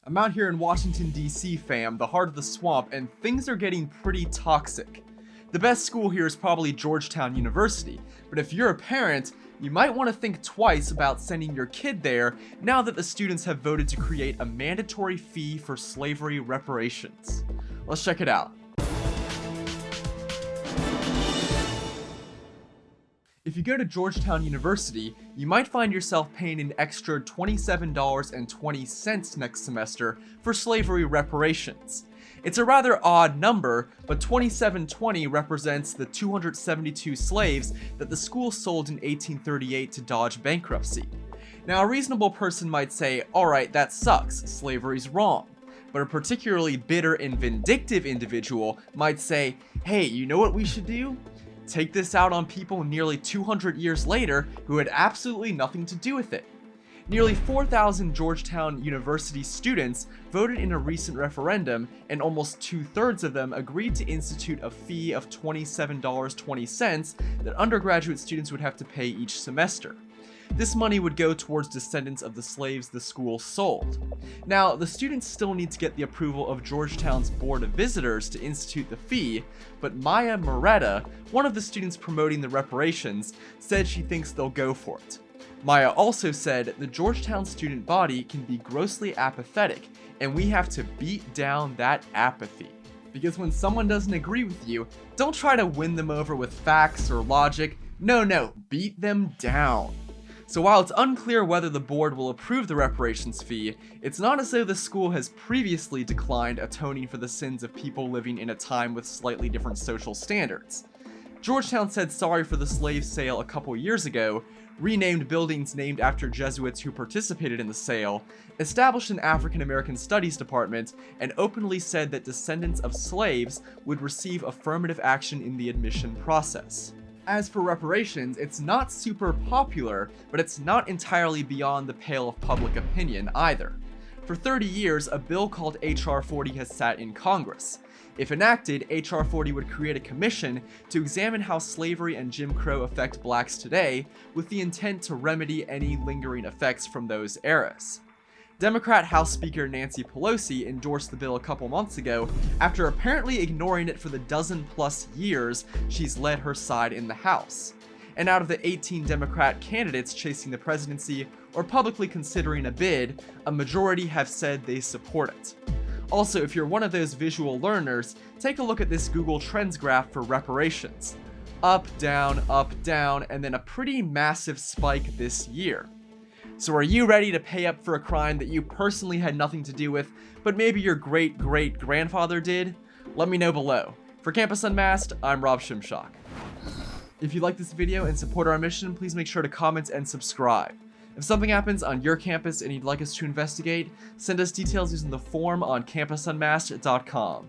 I'm out here in Washington, D.C., fam, the heart of the swamp, and things are getting pretty toxic. The best school here is probably Georgetown University, but if you're a parent, you might want to think twice about sending your kid there now that the students have voted to create a mandatory fee for slavery reparations. Let's check it out. If you go to Georgetown University, you might find yourself paying an extra $27.20 next semester for slavery reparations. It's a rather odd number, but $27.20 represents the 272 slaves that the school sold in 1838 to dodge bankruptcy. Now, a reasonable person might say, alright, that sucks, slavery's wrong. But a particularly bitter and vindictive individual might say, hey, you know what we should do? Take this out on people nearly 200 years later who had absolutely nothing to do with it. Nearly 4,000 Georgetown University students voted in a recent referendum, and almost 2/3 of them agreed to institute a fee of $27.20 that undergraduate students would have to pay each semester. This money would go towards descendants of the slaves the school sold. Now, the students still need to get the approval of Georgetown's Board of Visitors to institute the fee, but Maya Moretta, one of the students promoting the reparations, said she thinks they'll go for it. Maya also said the Georgetown student body can be grossly apathetic, and we have to beat down that apathy. Because when someone doesn't agree with you, don't try to win them over with facts or logic. No, beat them down. So while it's unclear whether the board will approve the reparations fee, it's not as though the school has previously declined atoning for the sins of people living in a time with slightly different social standards. Georgetown said sorry for the slave sale a couple years ago, renamed buildings named after Jesuits who participated in the sale, established an African American Studies department, and openly said that descendants of slaves would receive affirmative action in the admission process. As for reparations, it's not super popular, but it's not entirely beyond the pale of public opinion either. For 30 years, a bill called H.R. 40 has sat in Congress. If enacted, H.R. 40 would create a commission to examine how slavery and Jim Crow affect blacks today, with the intent to remedy any lingering effects from those eras. Democrat House Speaker Nancy Pelosi endorsed the bill a couple months ago after apparently ignoring it for the dozen-plus years she's led her side in the House. And out of the 18 Democrat candidates chasing the presidency or publicly considering a bid, a majority have said they support it. Also, if you're one of those visual learners, take a look at this Google Trends graph for reparations. Up, down, and then a pretty massive spike this year. So are you ready to pay up for a crime that you personally had nothing to do with, but maybe your great-great-grandfather did? Let me know below. For Campus Unmasked, I'm Rob Shimshock. If you like this video and support our mission, please make sure to comment and subscribe. If something happens on your campus and you'd like us to investigate, send us details using the form on campusunmasked.com.